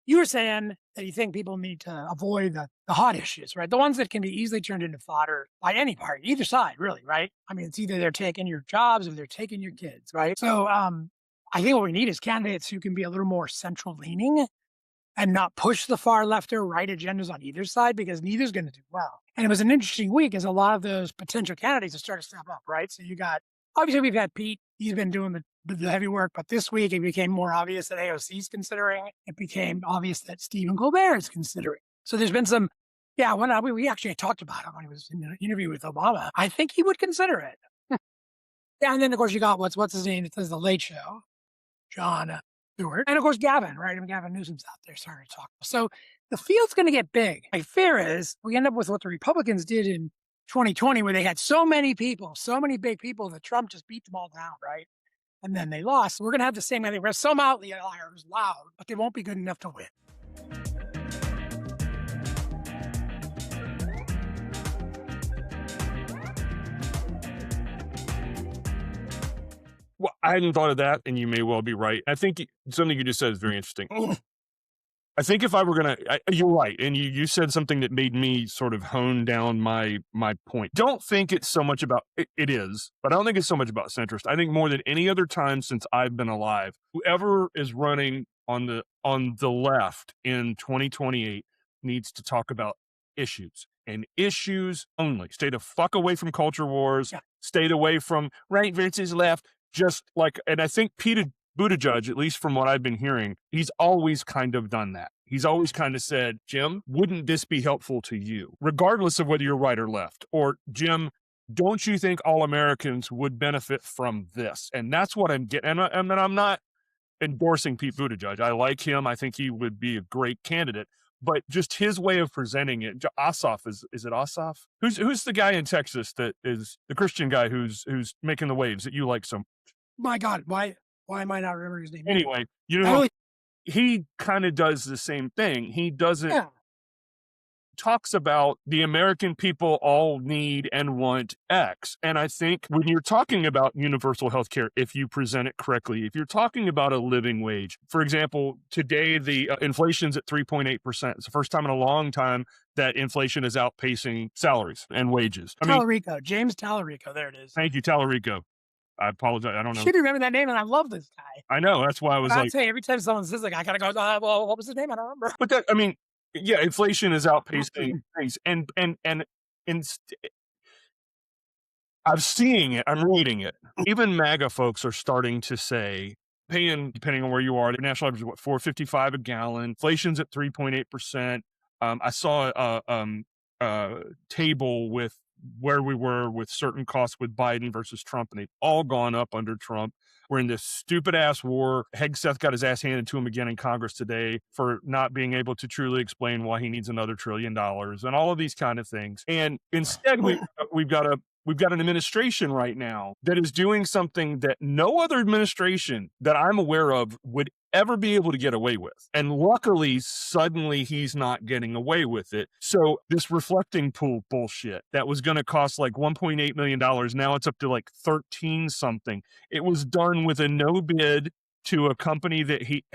You were saying that you think people need to avoid the hot issues, right? The ones that can be easily turned into fodder by any party, either side, really, right? I mean, it's either they're taking your jobs or they're taking your kids, right? So, I think what we need is candidates who can be a little more central leaning and not push the far left or right agendas on either side because neither's going to do well. And it was an interesting week as a lot of those potential candidates have started to step up, right? So you got, obviously, we've had Pete. He's been doing the heavy work, but this week it became more obvious that AOC is considering. It became obvious that Stephen Colbert is considering. So there's been some, yeah, when we actually talked about it when he was in an interview with Obama. I think he would consider it. Yeah, and then of course you got what's his name? It says the Late Show, John Stewart, and of course Gavin, right? I mean, Gavin Newsom's out there starting to talk. So the field's going to get big. My fear is we end up with what the Republicans did in 2020, where they had so many people, so many big people that Trump just beat them all down, right? And then they lost. We're going to have the same thing. We're going to some outliers loud, but they won't be good enough to win. Well, I hadn't thought of that, and you may well be right. I think something you just said is very interesting. I think if I were going to, you're right. And you said something that made me sort of hone down my point. Don't think it's so much about, it is, but I don't think it's so much about centrist. I think more than any other time since I've been alive, whoever is running on the left in 2028 needs to talk about issues and issues only. Stay the fuck away from culture wars, stayed away from right versus left. Just like, and I think Pete Buttigieg, at least from what I've been hearing, he's always kind of done that. He's always kind of said, Jim, wouldn't this be helpful to you? Regardless of whether you're right or left. Or, Jim, don't you think all Americans would benefit from this? And that's what I'm getting. And I'm not endorsing Pete Buttigieg. I like him. I think he would be a great candidate. But just his way of presenting it, Ossoff, is it Ossoff? Who's the guy in Texas that is the Christian guy who's making the waves that you like so much? My God, why am I not remembering his name? Anyway, he kind of does the same thing. He doesn't talks about the American people all need and want X. And I think when you're talking about universal health care, if you present it correctly, if you're talking about a living wage, for example, today the inflation's at 3.8%. It's the first time in a long time that inflation is outpacing salaries and wages. James Tallarico. There it is. Thank you, Tallarico. I apologize. I don't know. I should remember that name, and I love this guy. I know. That's why I was I'd say every time someone says like, I gotta go. Well, what was his name? I don't remember. But that, I mean, yeah, inflation is outpacing things, and I'm seeing it. I'm reading it. Even MAGA folks are starting to say, paying, depending on where you are, the national average is what, $4.55 a gallon. Inflation's at 3.8%. I saw a table with where we were with certain costs with Biden versus Trump, and they've all gone up under Trump. We're in this stupid ass war. Hegseth got his ass handed to him again in Congress today for not being able to truly explain why he needs another $1 trillion and all of these kind of things. And instead, we've got an administration right now that is doing something that no other administration that I'm aware of would ever be able to get away with. And luckily, suddenly he's not getting away with it. So this reflecting pool bullshit that was going to cost like $1.8 million, now it's up to like 13 something. It was done with a no bid to a company that he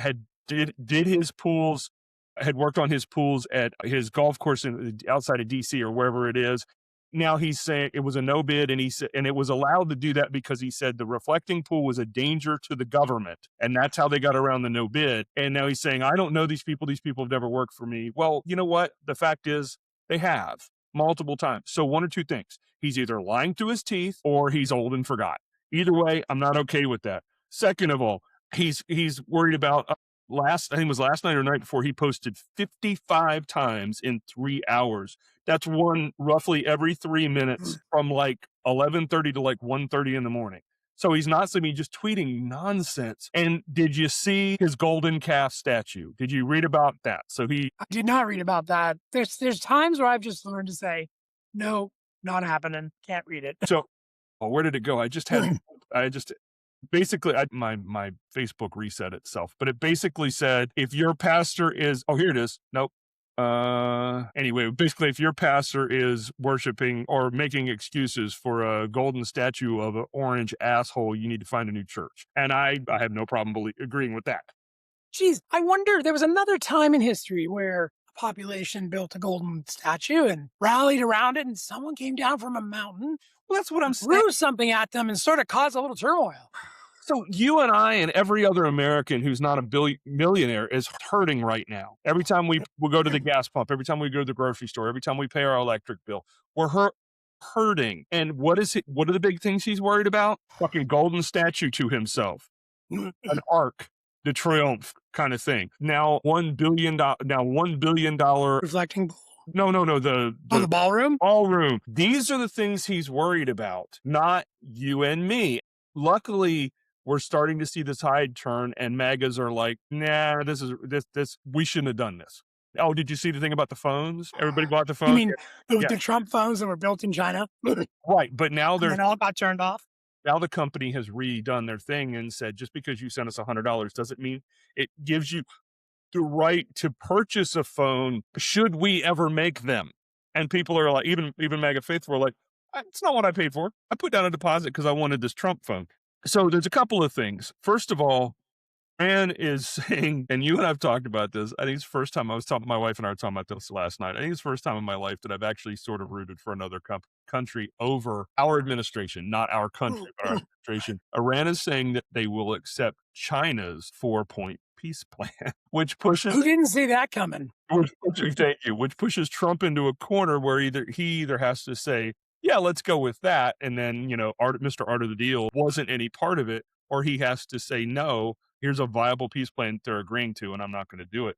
did his pools, had worked on his pools at his golf course outside of DC or wherever it is. Now he's saying it was a no bid, and it was allowed to do that because he said the reflecting pool was a danger to the government, and that's how they got around the no bid. And now he's saying, I don't know these people. These people have never worked for me. Well, you know what? The fact is they have multiple times. So one or two things: he's either lying through his teeth or he's old and forgot. Either way, I'm not okay with that. Second of all, he's worried about. I think it was last night or night before, he posted 55 times in 3 hours. That's one roughly every 3 minutes from like 11:30 to like 1:30 in the morning. So he's not just tweeting nonsense. And did you see his golden calf statue? Did you read about that? I did not read about that. There's times where I've just learned to say, no, not happening. Can't read it. So, where did it go? Basically, my Facebook reset itself, but it basically said, if your pastor is, here it is. Nope. Anyway, basically, if your pastor is worshiping or making excuses for a golden statue of an orange asshole, you need to find a new church. And I have no problem agreeing with that. Geez, I wonder, there was another time in history where a population built a golden statue and rallied around it, and someone came down from a mountain, Well, that's what I'm saying. threw something at them, and sort of caused a little turmoil. So you and I and every other American who's not a millionaire is hurting right now. Every time we go to the gas pump, every time we go to the grocery store, every time we pay our electric bill, we're hurting. And what is it? What are the big things he's worried about? Fucking golden statue to himself, an arc de triomphe kind of thing. Now $1 billion. Reflecting. No. The ballroom? Ballroom. These are the things he's worried about, not you and me. Luckily, we're starting to see the tide turn, and MAGAs are like, nah, this. We shouldn't have done this. Oh, did you see the thing about the phones? Everybody bought the You phones. mean the, Yeah. the Trump phones that were built in China? Right, but now And then all got turned off? now the company has redone their thing and said just because you sent us $100 doesn't mean it gives you the right to purchase a phone should we ever make them. And people are like, even MAGA faithful are like, it's not what I paid for. I put down a deposit because I wanted this Trump phone. So there's a couple of things. First of all, Ann is saying, and you and I've talked about this. I think it's the first time my wife and I were talking about this last night. I think it's the first time in my life that I've actually sort of rooted for another country over our administration, not our country, but our administration. Iran is saying that they will accept China's 4-point peace plan, which pushes Who didn't see that coming? which pushes Trump into a corner where he either has to say, yeah, let's go with that. And then, Mr. Art of the Deal wasn't any part of it, or he has to say, no, here's a viable peace plan they're agreeing to, and I'm not going to do it.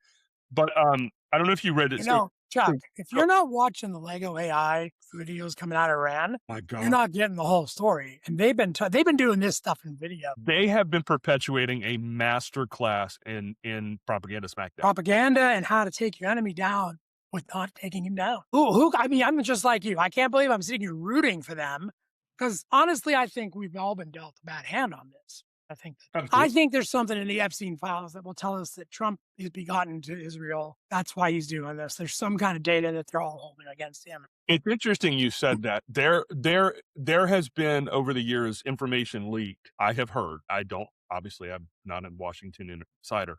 But I don't know if you read it. Chuck, if you're not watching the Lego AI videos coming out of Iran, My God. you're not getting the whole story. And they've been doing this stuff in video. They have been perpetuating a master class in propaganda smackdown. Propaganda and how to take your enemy down with not taking him down. I mean, I'm just like you. I can't believe I'm sitting here rooting for them because honestly, I think we've all been dealt a bad hand on this. I think there's something in the Epstein files that will tell us that Trump is begotten to Israel. That's why he's doing this. There's some kind of data that they're all holding against him. It's interesting you said that. There has been over the years information leaked. I have heard. Obviously I'm not a Washington insider,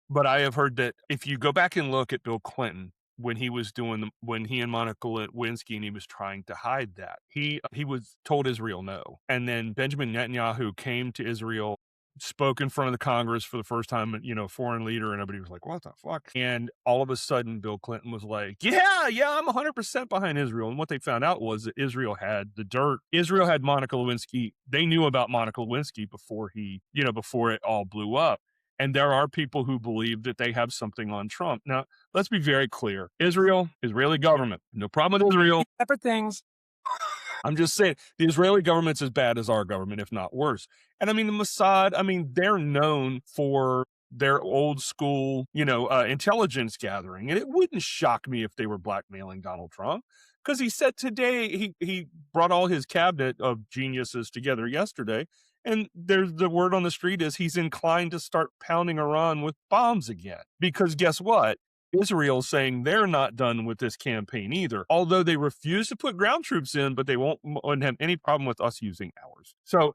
but I have heard that if you go back and look at Bill Clinton when he and Monica Lewinsky and he was trying to hide that, he was told Israel no. And then Benjamin Netanyahu came to Israel, spoke in front of the Congress for the first time, foreign leader, and everybody was like, what the fuck? And all of a sudden, Bill Clinton was like, yeah, I'm 100% behind Israel. And what they found out was that Israel had the dirt. Israel had Monica Lewinsky. They knew about Monica Lewinsky before before it all blew up. And there are people who believe that they have something on Trump. Now, let's be very clear. Israeli government, no problem with Israel. Separate things. I'm just saying, the Israeli government's as bad as our government, if not worse. And I mean, the Mossad, they're known for their old school, intelligence gathering. And it wouldn't shock me if they were blackmailing Donald Trump. Because he said today, he brought all his cabinet of geniuses together yesterday. And there's the word on the street is he's inclined to start pounding Iran with bombs again. Because guess what? Israel's saying they're not done with this campaign either, although they refuse to put ground troops in, but they wouldn't have any problem with us using ours. So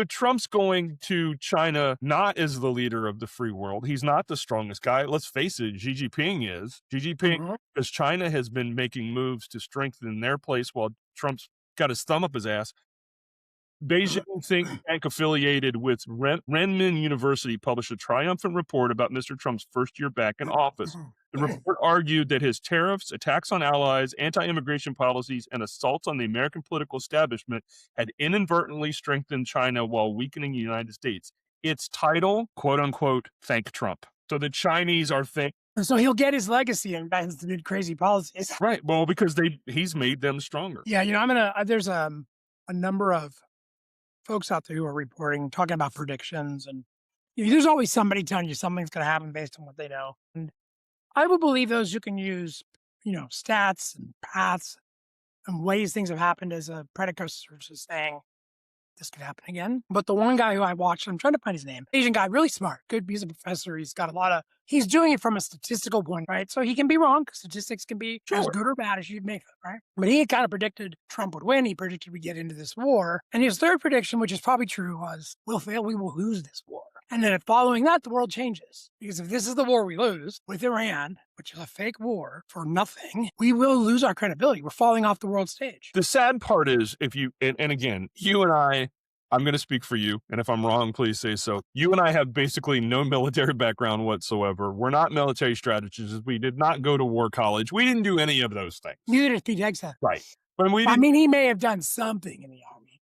Trump's going to China not as the leader of the free world. He's not the strongest guy. Let's face it, Xi Jinping is. Because China has been making moves to strengthen their place while Trump's got his thumb up his ass. Beijing think tank affiliated with Renmin University published a triumphant report about Mr. Trump's first year back in office. The report argued that his tariffs, attacks on allies, anti-immigration policies, and assaults on the American political establishment had inadvertently strengthened China while weakening the United States. Its title, quote unquote, thank Trump. So the Chinese are so he'll get his legacy and did crazy policies. Right. Well, because he's made them stronger. Yeah, there's a number of folks out there who are reporting, talking about predictions, and there's always somebody telling you something's going to happen based on what they know. And I would believe those who can use, stats and paths and ways things have happened as a precursor to saying this could happen again. But the one guy who I watched, I'm trying to find his name, Asian guy, really smart, good. He's a professor. He's got he's doing it from a statistical point, right? So he can be wrong. Statistics can be as good or bad as you make it, right? But he kind of predicted Trump would win. He predicted we get into this war. And his third prediction, which is probably true, was we'll fail. We will lose this war. And then following that, the world changes. Because if this is the war we lose with Iran, which is a fake war for nothing, we will lose our credibility. We're falling off the world stage. The sad part is if you, and again, you and I'm going to speak for you. And if I'm wrong, please say so. You and I have basically no military background whatsoever. We're not military strategists. We did not go to war college. We didn't do any of those things. Neither did Pete Hegseth. Right. But I mean, he may have done something in the army.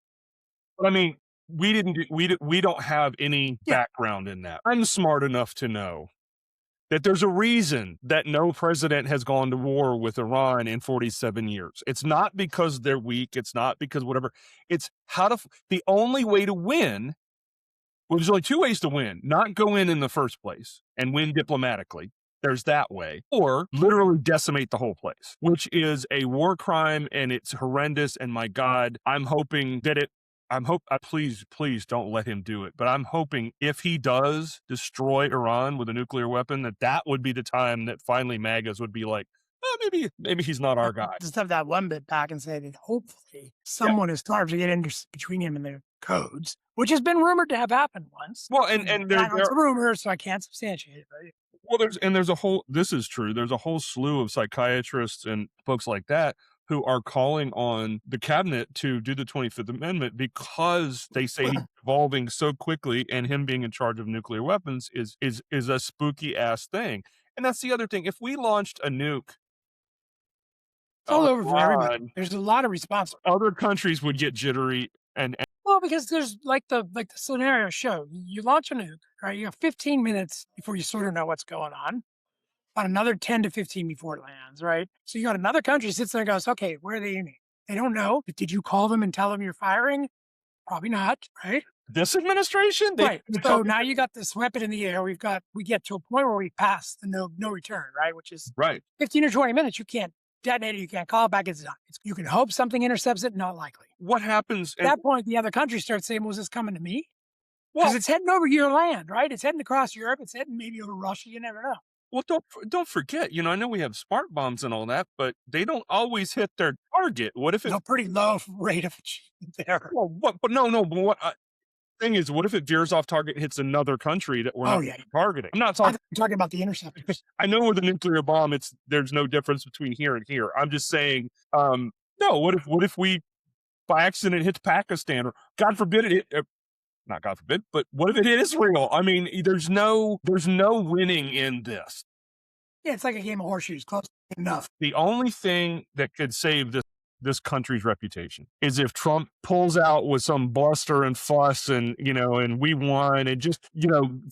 But I mean, we don't have any background in that. I'm smart enough to know that there's a reason that no president has gone to war with Iran in 47 years. It's not because they're weak. It's not because whatever. It's the only way to win. Well, there's only two ways to win: not go in the first place and win diplomatically. There's that way, or literally decimate the whole place, which is a war crime and it's horrendous. And my God, I'm hoping that please don't let him do it. But I'm hoping if he does destroy Iran with a nuclear weapon, that would be the time that finally MAGAs would be like, oh, maybe he's not our guy. Just have that one bit back and say that hopefully someone is starting to get in between him and the codes, which has been rumored to have happened once. Well, and it's a rumor, so I can't substantiate it. But well, this is true. There's a whole slew of psychiatrists and folks like that who are calling on the cabinet to do the 25th Amendment because they say he's evolving so quickly, and him being in charge of nuclear weapons is a spooky ass thing. And that's the other thing. If we launched a nuke, it's all over for everybody. There's a lot of response. Other countries would get jittery, and well, because there's like the scenario show. You launch a nuke, right? You have 15 minutes before you sort of know what's going on. About another 10 to 15 before it lands, right? So you got another country sits there and goes, okay, where are they aiming? They don't know. But did you call them and tell them you're firing? Probably not, right? This administration? Right. So now you got this weapon in the air. We get to a point where we pass the no return, right? Which is 15 or 20 minutes. You can't detonate it. You can't call it back. It's done. You can hope something intercepts it. Not likely. What happens? At that point, the other country starts saying, was this coming to me? Because it's heading over your land, right? It's heading across Europe. It's heading maybe over Russia. You never know. Well, don't forget, I know we have smart bombs and all that, but they don't always hit their target. What if it's a pretty low rate of achievement there? Well, but thing is, what if it veers off target and hits another country that we're not targeting? I'm not talking about the interceptors. I know with a nuclear bomb, there's no difference between here and here. I'm just saying, no, what if we by accident hits Pakistan, or God forbid it not God forbid, but what if it is Israel? I mean, there's no winning in this. Yeah, it's like a game of horseshoes, close enough. The only thing that could save this country's reputation is if Trump pulls out with some bluster and fuss and we won, and just,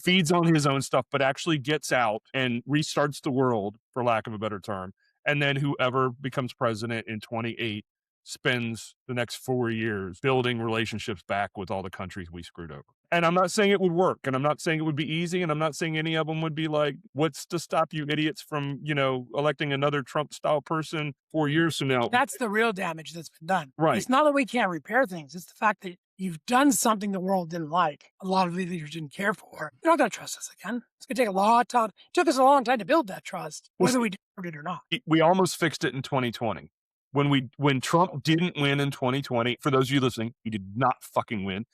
feeds on his own stuff, but actually gets out and restarts the world, for lack of a better term. And then whoever becomes president in 28 spends the next 4 years building relationships back with all the countries we screwed over. And I'm not saying it would work, and I'm not saying it would be easy, and I'm not saying any of them would be like, what's to stop you idiots from, electing another Trump-style person 4 years from now? That's the real damage that's been done. Right. It's not that we can't repair things. It's the fact that you've done something the world didn't like. A lot of leaders didn't care for. You're not going to trust us again. It's going to take a long time. It took us a long time to build that trust, whether we deserved it or not. We almost fixed it in 2020. When Trump didn't win in 2020, for those of you listening, he did not fucking win.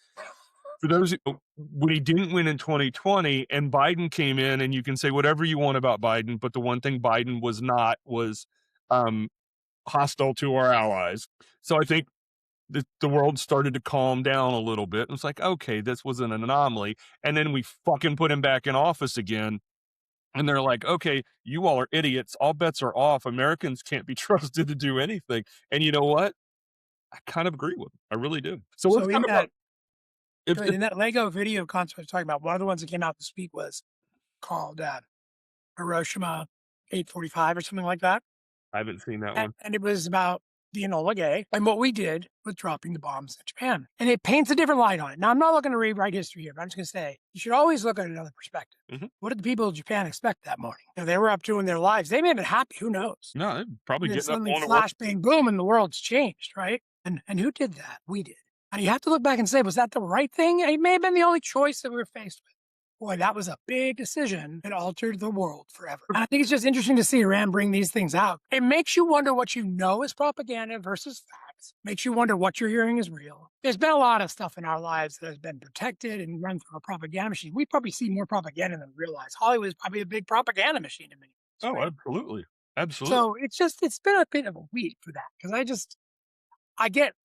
When he didn't win in 2020 and Biden came in, and you can say whatever you want about Biden, but the one thing Biden was not was hostile to our allies. So I think the world started to calm down a little bit. It's like, okay, this was an anomaly. And then we fucking put him back in office again. And they're like, okay, you all are idiots. All bets are off. Americans can't be trusted to do anything. And you know what? I kind of agree with them. I really do. So let's talk about... In that Lego video concert I was talking about, one of the ones that came out this week was called Hiroshima 845 or something like that. I haven't seen that one. And it was about the Enola Gay and what we did with dropping the bombs in Japan. And it paints a different light on it. Now, I'm not looking to rewrite history here, but I'm just going to say, you should always look at another perspective. Mm-hmm. What did the people of Japan expect that morning? They were up doing their lives. They may have been happy. Who knows? No, they'd probably get up on a flash, bang, boom, and the world's changed, right? And who did that? We did. And you have to look back and say, was that the right thing? It may have been the only choice that we were faced with. Boy, that was a big decision that altered the world forever. And I think it's just interesting to see Iran bring these things out. It makes you wonder what you know is propaganda versus facts. happens. Makes you wonder what you're hearing is real. There's been a lot of stuff in our lives that has been protected and run through a propaganda machine. We probably see more propaganda than we realize. Hollywood is probably a big propaganda machine in many ways, Oh, right? absolutely. Absolutely. So it's been a bit of a week for that because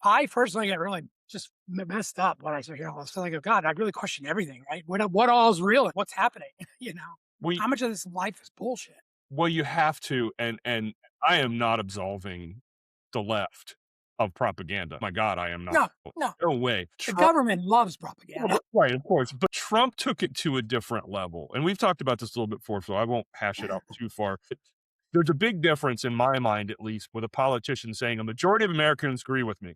I personally get really just messed up when I start hearing all this. Like, oh God, I really question everything, right? What all is real and what's happening? You know, We how much of this life is bullshit? Well, you have to, and I am not absolving the left of propaganda. My God, I am not. No, no. No way. The Trump government loves propaganda. Right, of course, but Trump took it to a different level, and we've talked about this a little bit before, so I won't hash it out too far. There's a big difference in my mind, at least, with a politician saying, "A majority of Americans agree with me."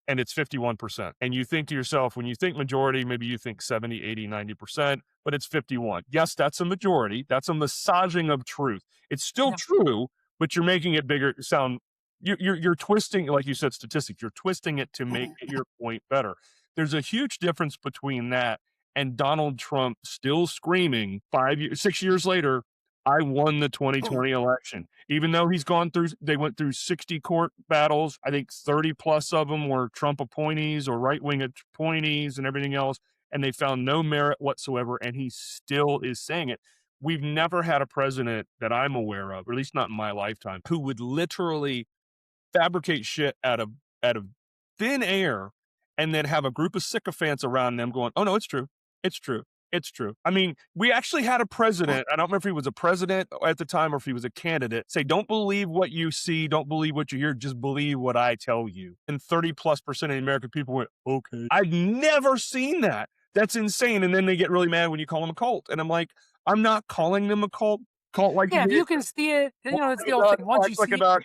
And it's 51%. And you think to yourself, when you think majority, maybe you think 70, 80, 90%, but it's 51. Yes, that's a majority. That's a massaging of truth. It's still Yeah. true, but you're making it bigger sound. You're twisting, like you said, statistics. You're twisting it to make your point better. There's a huge difference between that and Donald Trump still screaming 5 years, 6 years later, I won the 2020 election. Even though they went through 60 court battles. I think 30 plus of them were Trump appointees or right wing appointees and everything else. And they found no merit whatsoever. And he still is saying it. We've never had a president that I'm aware of, or at least not in my lifetime, who would literally fabricate shit out of thin air and then have a group of sycophants around them going, "Oh no, it's true. It's true. It's true." I mean, we actually had a president, I don't remember if he was a president at the time or if he was a candidate, say, "Don't believe what you see, don't believe what you hear, just believe what I tell you." And 30+% of the American people went, "Okay." I've never seen that. That's insane. And then they get really mad when you call them a cult. And I'm like, I'm not calling them a cult like Yeah, you if did. you can see it, you know, it's the old Duck, thing. Once act you like a see it, duck,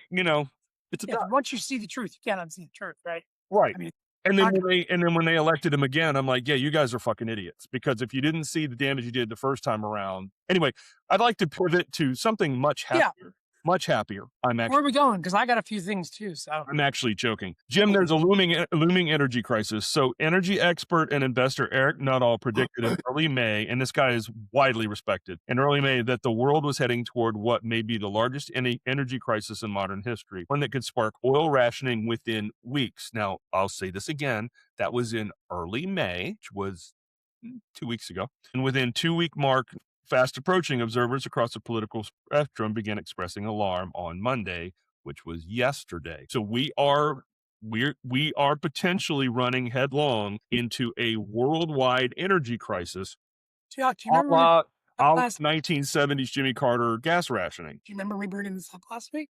it's a yeah, duck. once you see the truth, you can't unsee the truth, right? Right. I mean, And then not when they elected him again, I'm like, "Yeah, you guys are fucking idiots, because if you didn't see the damage you did the first time around." Anyway, I'd like to pivot to something much yeah. happier, much happier. Where are we going? Because I got a few things too. So I'm actually joking. Jim, there's a looming energy crisis. So energy expert and investor Eric Nuttall predicted in early May, and this guy is widely respected, in early May, that the world was heading toward what may be the largest energy crisis in modern history, one that could spark oil rationing within weeks. Now, I'll say this again. That was in early May, which was 2 weeks ago. And within 2 week mark, fast approaching, observers across the political spectrum began expressing alarm on Monday, which was yesterday. So we are potentially running headlong into a worldwide energy crisis, Chuck, do you a remember la, up a la last? 1970s Jimmy Carter gas rationing. Do you remember we bringing this up last week?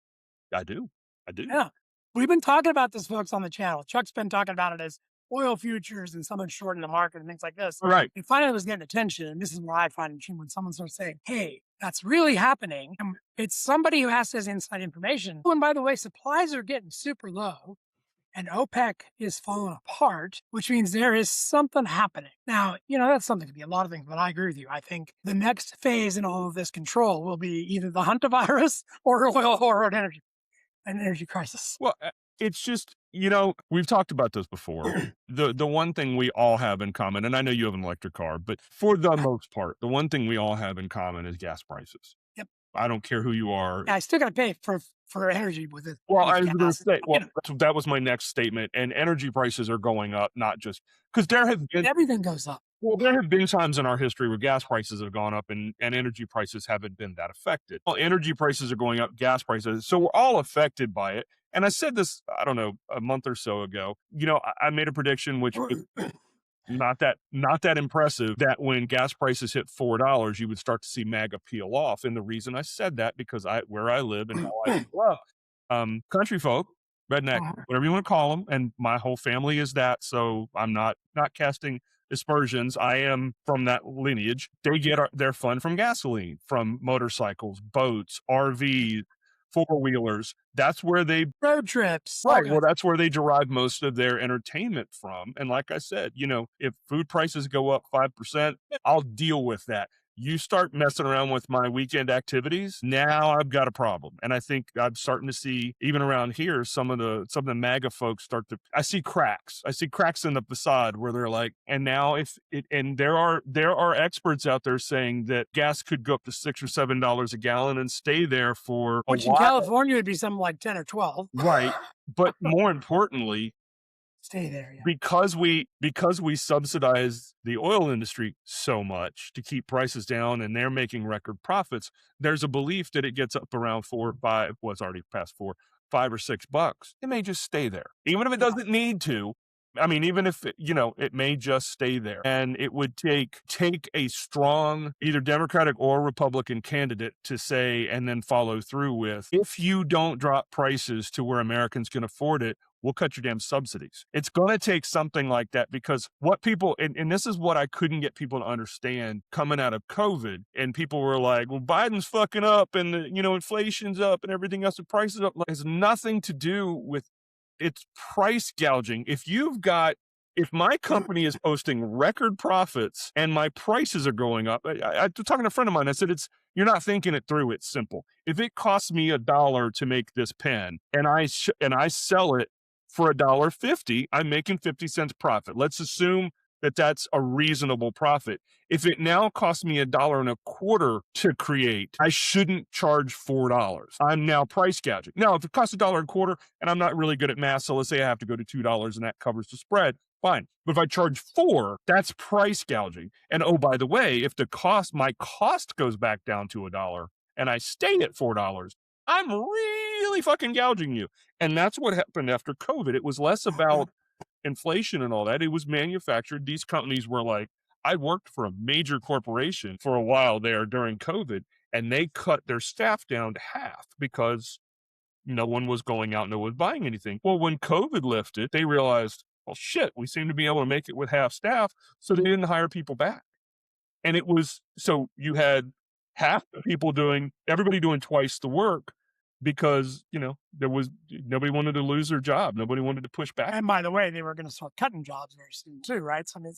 I do. I do. Yeah, we've been talking about this, folks, on the channel. Chuck's been talking about it as oil futures and someone shorting the market and things like this. All right. And finally, it was getting attention. And this is where I find it when someone starts saying, "Hey, that's really happening." And it's somebody who has this inside information. Oh, and by the way, supplies are getting super low. And OPEC is falling apart, which means there is something happening. Now, that's something to be a lot of things, but I agree with you. I think the next phase in all of this control will be either the hantavirus or oil or an energy crisis. Well, it's just, we've talked about this before. The one thing we all have in common, and I know you have an electric car, but for the most part, the one thing we all have in common is gas prices. Yep. I don't care who you are. Yeah, I still got to pay for energy with it. Well, With I was going to gas. say, that was my next statement. And energy prices are going up, not just because Everything goes up. there have been times in our history where gas prices have gone up and energy prices haven't been that affected. Well, energy prices are going up, gas prices. So we're all affected by it. And I said this, I don't know, a month or so ago. I made a prediction, which was not that impressive, that when gas prices hit $4, you would start to see MAGA peel off. And the reason I said that, because where I live and how I grew up, country folk, redneck, whatever you want to call them, and my whole family is that. So I'm not casting aspersions. I am from that lineage. They get their fun from gasoline, from motorcycles, boats, RVs, four-wheelers. That's where they Road trips. Right. Okay. Well, that's where they derive most of their entertainment from. And like I said, if food prices go up 5%, I'll deal with that. You start messing around with my weekend activities, now I've got a problem. And I think I'm starting to see, even around here, some of the MAGA folks start to, I see cracks. I see cracks in the facade where they're like, and now if it, and there are experts out there saying that gas could go up to $6 or $7 a gallon and stay there for a Which in while. California would be something like 10 or 12. Right. But more importantly, Stay there, yeah. because we subsidize the oil industry so much to keep prices down and they're making record profits, there's a belief that it gets up around 4 or 5, well, it's already past 4, $5 or $6. It may just stay there. Even if it Yeah. doesn't need to. I mean, even if it may just stay there. And it would take a strong either Democratic or Republican candidate to say and then follow through with, if you don't drop prices to where Americans can afford it, we'll cut your damn subsidies. It's going to take something like that because what people, and this is what I couldn't get people to understand coming out of COVID. And people were like, well, Biden's fucking up and, inflation's up and everything else, the prices up. It has nothing to do with it's price gouging. If my company is posting record profits and my prices are going up, I was talking to a friend of mine. I said, you're not thinking it through. It's simple. If it costs me $1 to make this pen and I sell it for $1.50, I'm making 50 cents profit. Let's assume that that's a reasonable profit. If it now costs me $1.25 to create, I shouldn't charge $4. I'm now price gouging. Now, if it costs $1.25 and I'm not really good at math, so let's say I have to go to $2 and that covers the spread, fine. But if I charge 4, that's price gouging. And oh, by the way, if my cost goes back down to $1 and I stay at $4, I'm really fucking gouging you. And that's what happened after COVID. It was less about inflation and all that. It was manufactured. These companies were like, I worked for a major corporation for a while there during COVID, and they cut their staff down to half because no one was going out, no one was buying anything. Well, when COVID lifted, they realized, well, shit, we seem to be able to make it with half staff. So they didn't hire people back. And it was, so you had half the people everybody doing twice the work because, there was nobody wanted to lose their job. Nobody wanted to push back. And by the way, they were going to start cutting jobs very soon too, right? So I mean,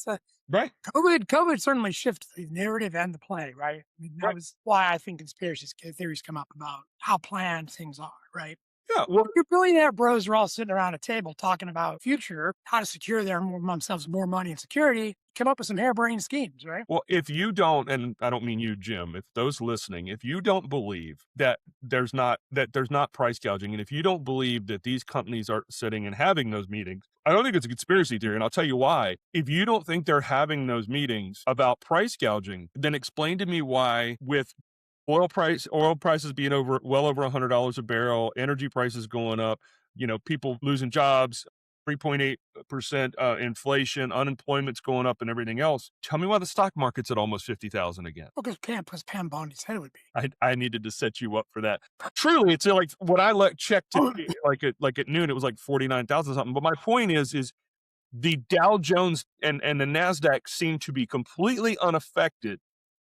Right. COVID certainly shifted the narrative and the play, right? I mean, that Right. was why I think conspiracy theories come up about how planned things are, right? Yeah. Well, Your billionaire bros are all sitting around a table talking about future, how to secure themselves more money and security, come up with some harebrained schemes, right? Well, if you don't, and I don't mean you, Jim, if those listening, if you don't believe that there's not price gouging, and if you don't believe that these companies are sitting and having those meetings, I don't think it's a conspiracy theory, and I'll tell you why. If you don't think they're having those meetings about price gouging, then explain to me why, with oil prices being well over $100 a barrel, energy prices going up, people losing jobs, 3.8% inflation, unemployment's going up, and everything else. Tell me why the stock market's at almost 50,000 again. Well, because Pam Bondi's head would be. I needed to set you up for that. Truly, it's like what I checked like at noon, it was like 49,000 something. But my point is the Dow Jones and the Nasdaq seem to be completely unaffected.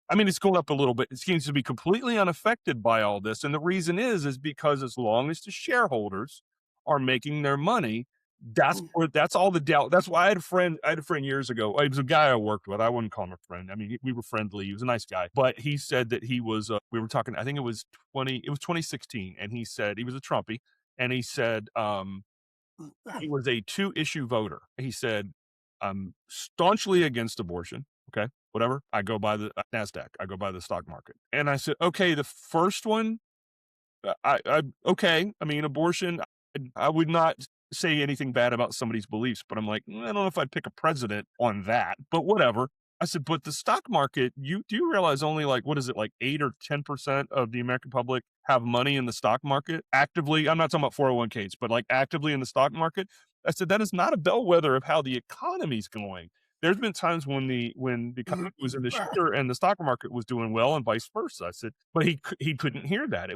I mean, it's going up a little bit. It seems to be completely unaffected by all this. And the reason is because as long as the shareholders are making their money, that's all the doubt. That's why I had a friend years ago. It was a guy I worked with. I wouldn't call him a friend. I mean, we were friendly. He was a nice guy, but he said that we were talking, I think it was 2016. And he said he was a Trumpy. And he said, he was a 2-issue voter. He said, I'm staunchly against abortion. Okay, whatever. I go by the NASDAQ. I go by the stock market. And I said, okay, the first one, okay. I mean, abortion, I would not say anything bad about somebody's beliefs, but I'm like, I don't know if I'd pick a president on that, but whatever. I said, but the stock market, do you realize only what is it, like 8 or 10% of the American public have money in the stock market actively? I'm not talking about 401ks, but actively in the stock market. I said, that is not a bellwether of how the economy's going. There's been times when the economy was in the shitter and the stock market was doing well and vice versa. I said, but he couldn't hear that.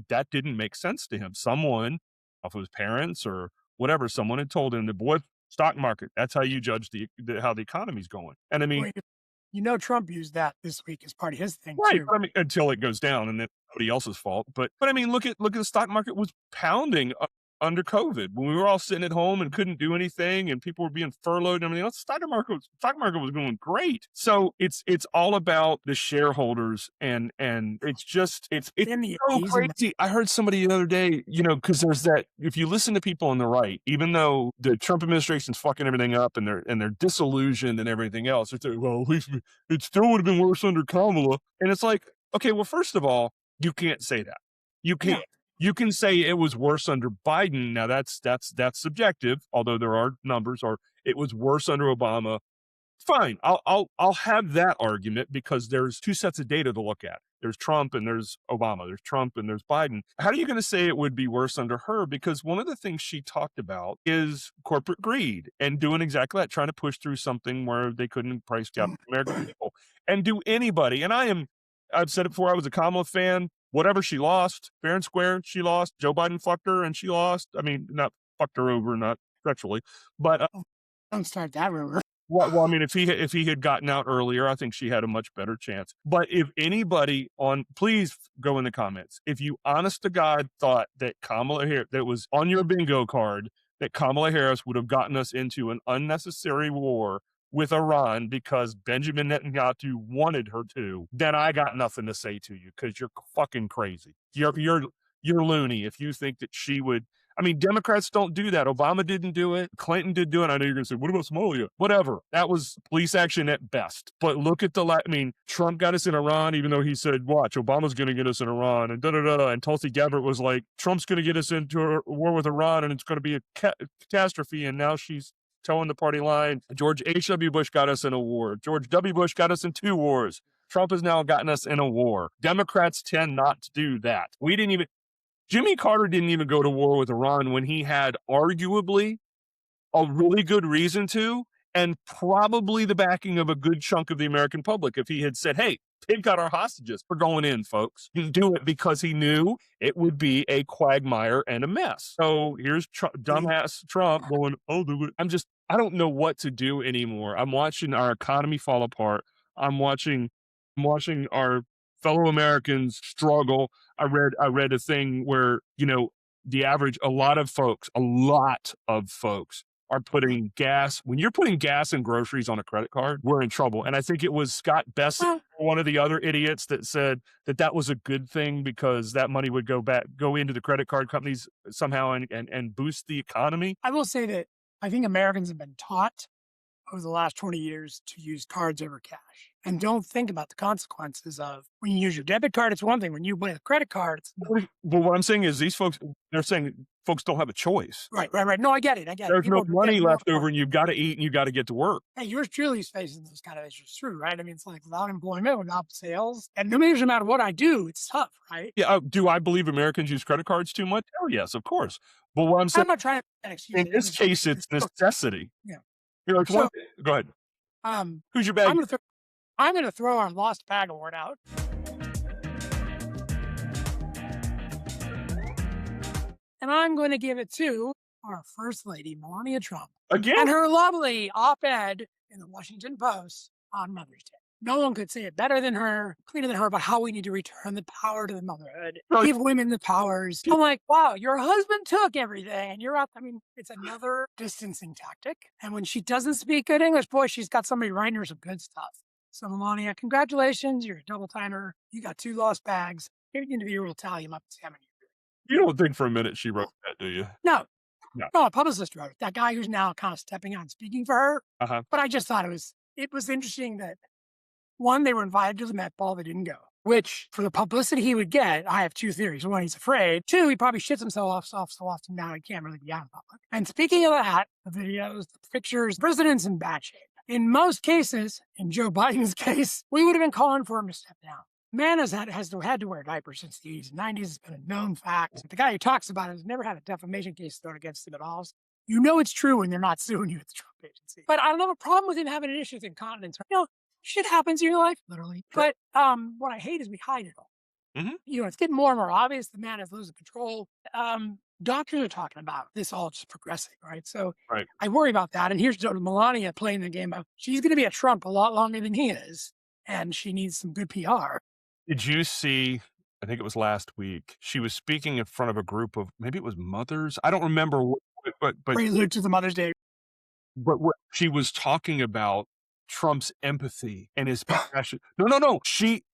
That didn't make sense to him. Someone, off of his parents or whatever, someone had told him, the boy, stock market, that's how you judge how the economy's going. And I mean, Trump used that this week as part of his thing right. too. I mean, until it goes down and then nobody else's fault. But I mean, look at the stock market was pounding under COVID when we were all sitting at home and couldn't do anything and people were being furloughed and everything else. Stock market was going great. So it's all about the shareholders and it's In the so 80s and crazy. I heard somebody the other day, because there's that if you listen to people on the right, even though the Trump administration's fucking everything up and they're disillusioned and everything else, it's like, well, at least it still would have been worse under Kamala. And it's like, okay, well, first of all, you can't say that. You no, can't. You can say it was worse under Biden. Now that's subjective, although there are numbers, or it was worse under Obama. Fine. I'll have that argument because there's two sets of data to look at. There's Trump and there's Obama. There's Trump and there's Biden. How are you going to say it would be worse under her? Because one of the things she talked about is corporate greed and doing exactly that, trying to push through something where they couldn't price gouge the American people. And do anybody, and I've said it before, I was a Kamala fan. Whatever she lost, fair and square, she lost. Joe Biden fucked her and she lost. I mean, not fucked her over, not sexually, but don't start that rumor. well, I mean, if he had gotten out earlier, I think she had a much better chance. But if anybody please go in the comments. If you honest to God thought that Kamala Harris, that was on your bingo card, that Kamala Harris would have gotten us into an unnecessary war with Iran because Benjamin Netanyahu wanted her to, then I got nothing to say to you because you're fucking crazy. You're loony if you think that she would. I mean, Democrats don't do that. Obama didn't do it. Clinton did do it. I know you're going to say, what about Somalia? Whatever. That was police action at best. But look at Trump got us in Iran, even though he said, watch, Obama's going to get us in Iran and da-da-da. And Tulsi Gabbard was like, Trump's going to get us into a war with Iran and it's going to be a catastrophe. And now she's towing the party line. George H.W. Bush got us in a war. George W. Bush got us in 2 wars. Trump has now gotten us in a war. Democrats tend not to do that. Jimmy Carter didn't even go to war with Iran when he had arguably a really good reason to, and probably the backing of a good chunk of the American public. If he had said, hey, they've got our hostages, we're going in, folks. He didn't do it because he knew it would be a quagmire and a mess. So here's dumbass Trump going, I don't know what to do anymore. I'm watching our economy fall apart. I'm watching our fellow Americans struggle. I read a thing where, a lot of folks are putting gas. When you're putting gas and groceries on a credit card, we're in trouble. And I think it was Scott Bessent, one of the other idiots, that said that was a good thing because that money would go into the credit card companies somehow and boost the economy. I will say that I think Americans have been taught over the last 20 years to use cards over cash and don't think about the consequences of when you use your debit card. It's one thing. When you buy a credit card, it's But what I'm saying is they're saying folks don't have a choice. right. No, I get it. There's People no money get left more- over and you've got to eat and you've got to get to work. Hey, yours truly is facing those kind of issues too, right? I mean, it's like without employment, without sales, and no matter what I do, it's tough, right? Yeah. Do I believe Americans use credit cards too much? Oh, yes, of course. But what I'm saying, I'm not trying to excuse in it. this case, it's necessity. Yeah. It's So- go ahead. Who's your bag? I'm going to throw our Lost Bag Award out. And I'm going to give it to our First Lady, Melania Trump, and Again? her lovely op-ed in the Washington Post on Mother's Day. No one could say it better than her, cleaner than her, about how we need to return the power to the motherhood, Right. give women the powers. I'm like, wow, your husband took everything and you're out. I mean, it's another distancing tactic. And when she doesn't speak good English, boy, she's got somebody writing her some good stuff. So Melania, congratulations. You're a double timer. You got 2 lost bags. Your interviewer will tally them up and see how many You don't think for a minute she wrote that, do you? No. No. No, a publicist wrote it. That guy who's now kind of stepping on speaking for her. Uh-huh. But I just thought it was interesting that, one, they were invited to the Met Ball, they didn't go. Which, for the publicity he would get, I have 2 theories. 1, he's afraid. 2, he probably shits himself off so often now he can't really be out in public. And speaking of that, the videos, the pictures, the president's in bad shape. In most cases, in Joe Biden's case, we would have been calling for him to step down. Man has had to wear diapers since the 80s and 90s. It's been a known fact. The guy who talks about it has never had a defamation case thrown against him at all. You know it's true when they're not suing you at the Trump agency. But I don't have a problem with him having an issue with incontinence. Shit happens in your life, literally. Sure. But what I hate is we hide it all. Mhm. It's getting more and more obvious the man is losing control. Doctors are talking about this all just progressing, right? So Right. I worry about that. And here's Melania playing the game of she's going to be a Trump a lot longer than he is, and she needs some good PR. Did you see, I think it was last week. She was speaking in front of a group of maybe it was mothers. I don't remember, but Prelude to the Mother's Day. but what she was talking about Trump's empathy and his passion. No, no, no.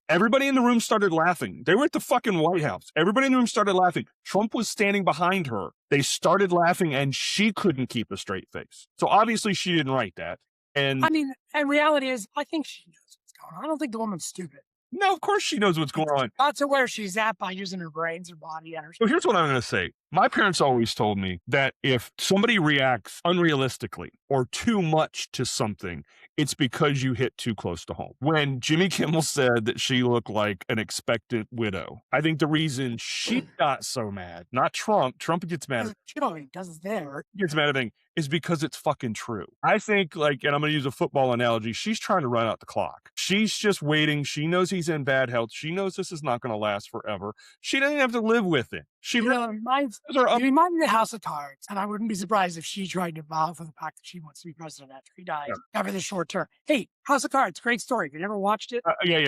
Everybody in the room started laughing. They were at the fucking White House. Everybody in the room started laughing. Trump was standing behind her. They started laughing and she couldn't keep a straight face. So obviously she didn't write that. And I mean, and reality is, I think she knows what's going on. I don't think the woman's stupid. no, of course she knows what's going on. Not to where she's at by using her brains, her body, and her. So here's what I'm going to say. My parents always told me that if somebody reacts unrealistically or too much to something, it's because you hit too close to home. When Jimmy Kimmel said that she looked like an expectant widow, I think the reason she got so mad, not Trump, Trump gets mad at She probably does there. gets mad at thing is because it's fucking true. I think, like, and I'm going to use a football analogy. She's trying to run out the clock. She's just waiting. She knows he's in bad health. She knows this is not going to last forever. She doesn't have to live with it. She You know, it reminds her up. it reminded me of House of Cards, and I wouldn't be surprised if she tried to vow for the fact that she wants to be president after he dies, after the short term. Hey, House of Cards, great story. If you never watched it, Yeah. I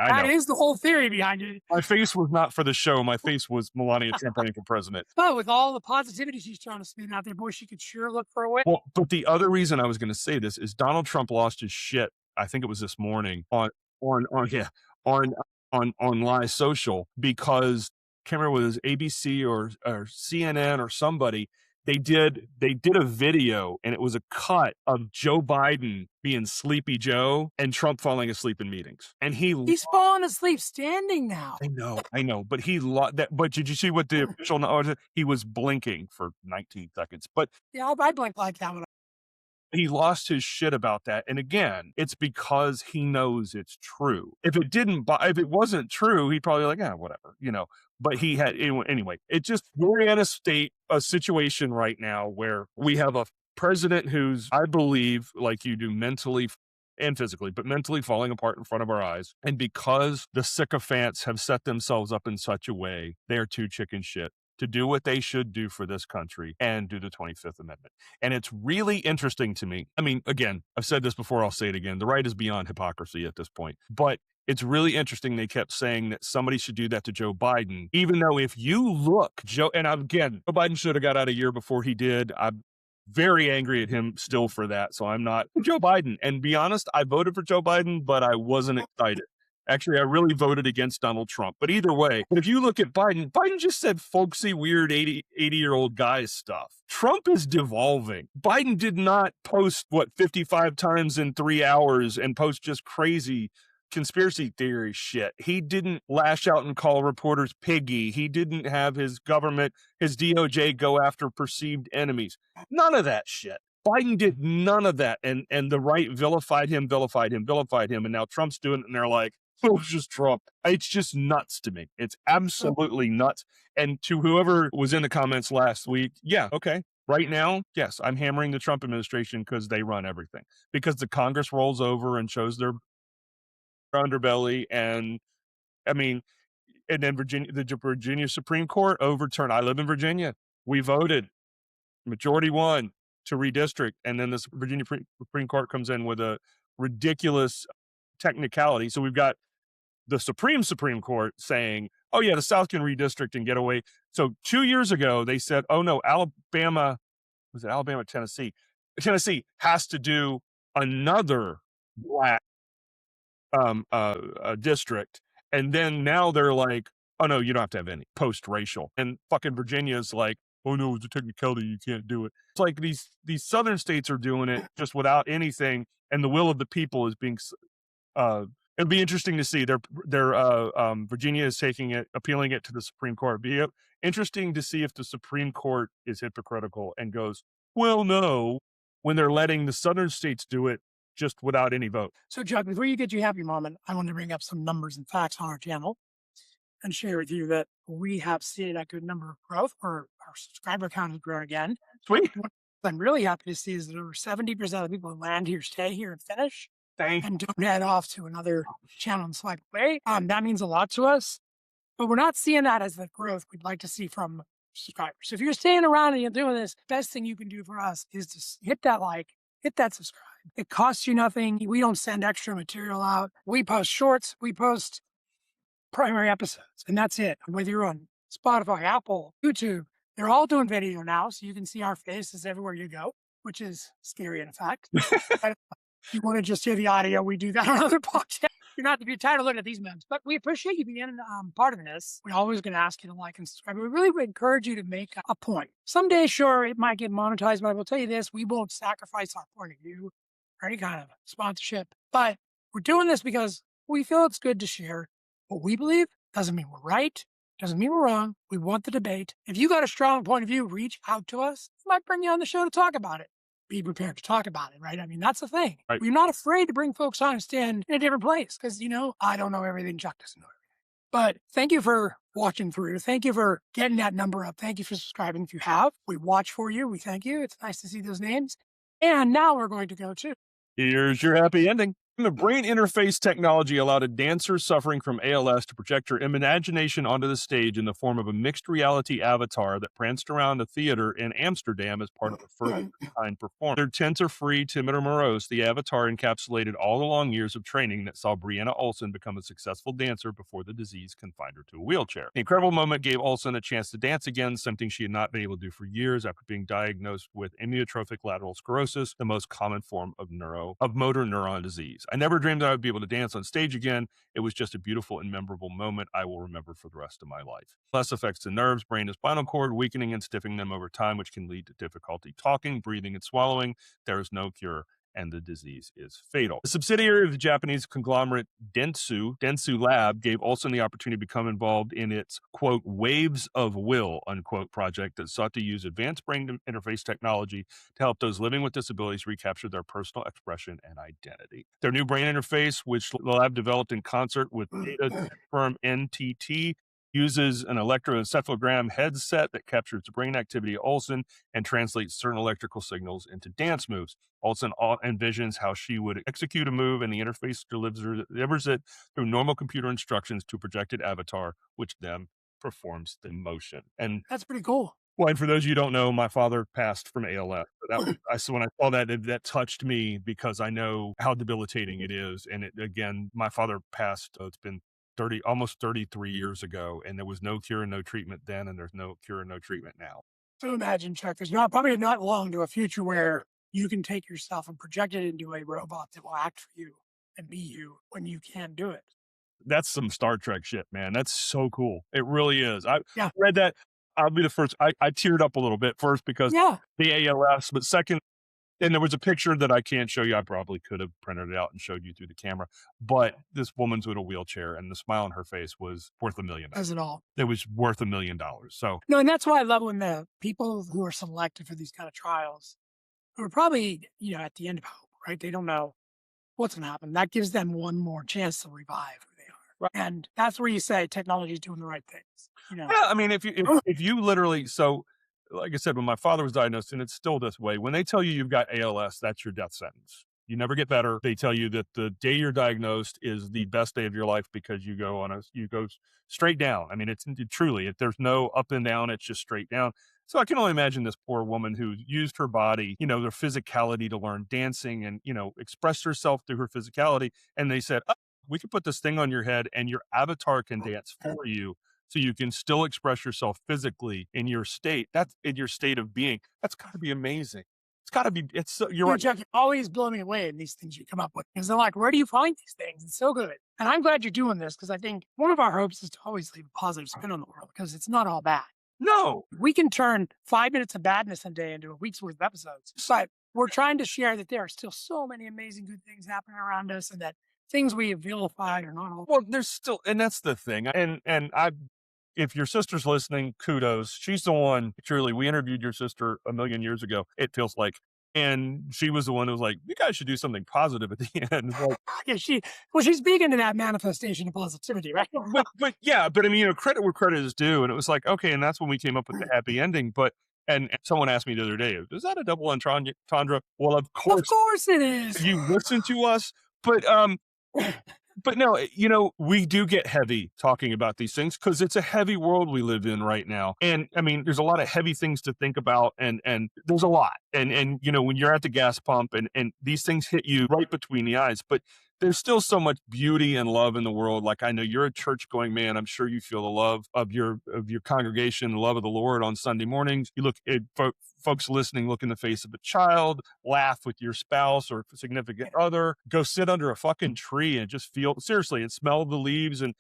that know. is the whole theory behind it. My face was not for the show. My face was Melania Trump running for president. But with all the positivity she's trying to spin out there, boy, she could sure look for a win. Well, but the other reason I was going to say this is Donald Trump lost his shit. I think it was this morning on on live social because can't remember whether it was ABC or CNN or somebody. They did a video and it was a cut of Joe Biden being Sleepy Joe and Trump falling asleep in meetings. And He's falling asleep standing now. I know, but he lost that. But did you see what the official? He was blinking for 19 seconds, but Yeah, I blink like that one. he lost his shit about that. And again, it's because he knows it's true. If it wasn't true, he'd probably like, whatever, But he had anyway. We're in a situation right now where we have a president who's, I believe, like you do, mentally and physically, but mentally falling apart in front of our eyes. And because the sycophants have set themselves up in such a way, they're too chicken shit to do what they should do for this country and do the 25th Amendment. And it's really interesting to me. I mean, again, I've said this before, I'll say it again. The right is beyond hypocrisy at this point. But it's really interesting they kept saying that somebody should do that to Joe Biden, even though if you look, Joe Biden should have got out a year before he did. I'm very angry at him still for that. So I'm not Joe Biden. And be honest, I voted for Joe Biden, but I wasn't excited. Actually, I really voted against Donald Trump. But either way, if you look at Biden just said folksy, weird 80-year-old guy stuff. Trump is devolving. Biden did not post, 55 times in 3 hours and post just crazy conspiracy theory shit. He didn't lash out and call reporters piggy. He didn't have his government, his DOJ go after perceived enemies. None of that shit. Biden did none of that. And the right vilified him. And now Trump's doing it. And they're like, oh, it's just Trump. It's just nuts to me. It's absolutely nuts. And to whoever was in the comments last week, yeah, okay. Right now, yes, I'm hammering the Trump administration because they run everything. Because the Congress rolls over and shows their underbelly. And I mean, and then the Virginia Supreme Court overturned. I live in Virginia. We voted. Majority won to redistrict. And then this Virginia Supreme Court comes in with a ridiculous technicality. So we've got the Supreme Court saying, oh yeah, the South can redistrict and get away. So 2 years ago, they said, oh no, Tennessee has to do another black district. And then now they're like, oh no, you don't have to have any post-racial. And fucking Virginia's like, oh no, it's a technicality, you can't do it. It's like these southern states are doing it just without anything, and the will of the people is being it'll be interesting to see. Virginia is appealing it to the Supreme Court. It'll be interesting to see if the Supreme Court is hypocritical and goes, well, no, when they're letting the southern states do it just without any vote. So, Chuck, before you get your happy moment, I want to bring up some numbers and facts on our channel and share with you that we have seen a good number of growth, where our subscriber count has grown again. Sweet. What I'm really happy to see is that over 70% of the people who land here stay here and finish. And don't head off to another channel and swipe away. That means a lot to us, but we're not seeing that as the growth we'd like to see from subscribers. So if you're staying around and you're doing this, best thing you can do for us is to hit that like, hit that subscribe. It costs you nothing. We don't send extra material out. We post shorts. We post primary episodes, and that's it. Whether you're on Spotify, Apple, YouTube, they're all doing video now, so you can see our faces everywhere you go, which is scary in effect. But if you want to just hear the audio, we do that on other podcasts. You're tired of looking at these memes, but we appreciate you being part of this. We're always going to ask you to like and subscribe. We really would encourage you to make a point. Someday, sure, it might get monetized, but I will tell you this: we won't sacrifice our point of view or any kind of sponsorship. But we're doing this because we feel it's good to share what we believe. Doesn't mean we're right. Doesn't mean we're wrong. We want the debate. If you got a strong point of view, reach out to us. We might bring you on the show to talk about it. Be prepared to talk about it, right? I mean, that's the thing. Right. We're not afraid to bring folks on and stand in a different place because, I don't know everything. Chuck doesn't know everything. But thank you for watching through. Thank you for getting that number up. Thank you for subscribing if you have. We watch for you. We thank you. It's nice to see those names. And now we're going to go to Here's your happy ending. The brain interface technology allowed a dancer suffering from ALS to project her imagination onto the stage in the form of a mixed reality avatar that pranced around a theater in Amsterdam as part of a first-of-its-kind performance. Whether tense or free, timid or morose, the avatar encapsulated all the long years of training that saw Brianna Olsen become a successful dancer before the disease confined her to a wheelchair. The incredible moment gave Olsen a chance to dance again, something she had not been able to do for years after being diagnosed with amyotrophic lateral sclerosis, the most common form of motor neuron disease. I never dreamed that I would be able to dance on stage again. It was just a beautiful and memorable moment I will remember for the rest of my life. Less affects the nerves, brain, and spinal cord, weakening and stiffening them over time, which can lead to difficulty talking, breathing, and swallowing. There is no cure, and the disease is fatal. A subsidiary of the Japanese conglomerate Dentsu Lab, gave Olsen the opportunity to become involved in its, quote, Waves of Will, unquote, project that sought to use advanced brain interface technology to help those living with disabilities recapture their personal expression and identity. Their new brain interface, which the lab developed in concert with data firm NTT, uses an electroencephalogram headset that captures the brain activity of Olsen and translates certain electrical signals into dance moves. Olsen envisions how she would execute a move, and the interface delivers it through normal computer instructions to a projected avatar, which then performs the motion. And that's pretty cool. well, and for those of you who don't know, my father passed from ALS. But when I saw that, that touched me because I know how debilitating it is. And again, my father passed. It's been almost 33 years ago, and there was no cure and no treatment then, and there's no cure and no treatment now. So imagine, Chuck, there's probably not long to a future where you can take yourself and project it into a robot that will act for you and be you when you can't do it. That's some Star Trek shit, man. That's so cool. It really is. I Yeah. read that. I'll be the first. I teared up a little bit first because the ALS, but second, and there was a picture that I can't show you. I probably could have printed it out and showed you through the camera, but this woman's in a wheelchair and the smile on her face was worth $1 million. As it all. It was worth $1 million. So no, and that's why I love when the people who are selected for these kind of trials, who are probably, at the end of hope, right? They don't know what's going to happen. That gives them one more chance to revive who they are. Right. And that's where you say technology is doing the right things. Yeah, I mean, if you literally, so like I said, when my father was diagnosed, and it's still this way, when they tell you you've got ALS, that's your death sentence. You never get better. They tell you that the day you're diagnosed is the best day of your life because you go straight down. I mean, there's no up and down. It's just straight down. So I can only imagine this poor woman who used her body, their physicality to learn dancing and, expressed herself through her physicality. And they said, oh, we could put this thing on your head and your avatar can dance for you. So you can still express yourself physically in your state. That's in your state of being. That's got to be amazing. It's got to be. You're right. Chuck, you're always blowing me away in these things you come up with because they're like, where do you find these things? It's so good. And I'm glad you're doing this because I think one of our hopes is to always leave a positive spin on the world because it's not all bad. No, we can turn 5 minutes of badness a day into a week's worth of episodes. But we're trying to share that there are still so many amazing good things happening around us, and that things we have vilified are not all. Well, there's still, and that's the thing. And if your sister's listening, kudos. She's the one, truly, we interviewed your sister a million years ago, it feels like. And she was the one who was like, you guys should do something positive at the end. Like, yeah, she's big into that manifestation of positivity, right? but I mean, credit where credit is due. And it was like, okay, and that's when we came up with the happy ending. But, and someone asked me the other day, is that a double entendre? Well, of course it is. You listen to us, but no, we do get heavy talking about these things because it's a heavy world we live in right now. And I mean, there's a lot of heavy things to think about and there's a lot. And when you're at the gas pump and these things hit you right between the eyes, but there's still so much beauty and love in the world. Like, I know you're a church going man. I'm sure you feel the love of your congregation, the love of the Lord on Sunday mornings. You look at folks listening, look in the face of a child, laugh with your spouse or significant Yeah. other, go sit under a fucking tree and just feel, seriously, and smell the leaves and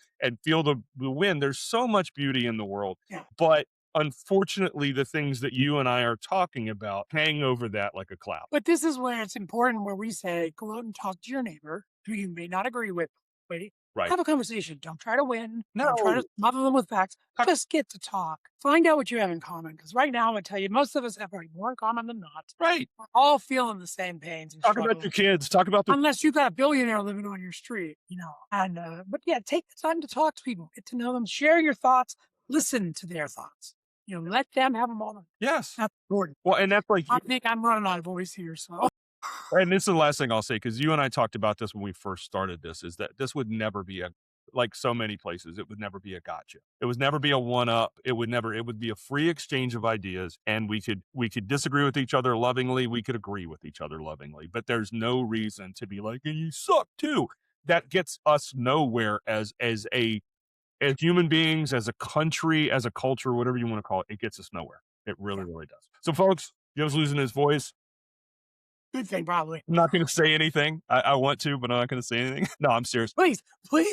feel the wind. There's so much beauty in the world. Yeah. But unfortunately, the things that you and I are talking about hang over that like a cloud. But this is where it's important where we say, go out and talk to your neighbor who you may not agree with. Wait, Right. have a conversation. Don't try to win. Don't try to No. smother them with facts. Talk, Just get to talk. Find out what you have in common. Because right now, I tell you, most of us have probably more in common than not. right. We're all feeling the same pains and Talk about struggles. your kids. Talk about the Unless you've got a billionaire living on your street, And but yeah, take the time to talk to people, get to know them, share your thoughts, listen to their thoughts. Let them have a moment. yes. That's important. Well, and that's like, I think I'm running out of voice here, so and this is the last thing I'll say because you and I talked about this when we first started this. Is that this would never be a, like so many places, it would never be a gotcha. It would never be a one up. It would never. It would be a free exchange of ideas, and we could disagree with each other lovingly. We could agree with each other lovingly, but there's no reason to be like, and you suck too. That gets us nowhere as human beings, as a country, as a culture, whatever you want to call it. It gets us nowhere. It really, yeah, really does. So, folks, Joe's losing his voice. good thing probably. I'm not going to say anything. I want to, but I'm not going to say anything. No, I'm serious. Please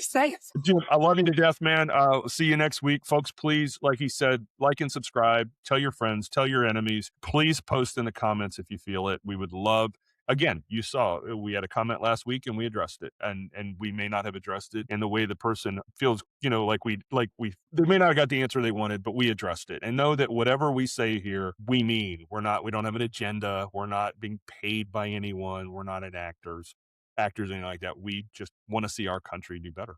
say it. Jim, I love you to death, man. See you next week. Folks, please, like he said, like and subscribe. Tell your friends, tell your enemies. Please post in the comments if you feel it. We would love, again, you saw we had a comment last week and we addressed it. And we may not have addressed it in the way the person feels, they may not have got the answer they wanted, but we addressed it. And know that whatever we say here, we mean. We don't have an agenda. We're not being paid by anyone. We're not an actors, anything like that. We just want to see our country do better.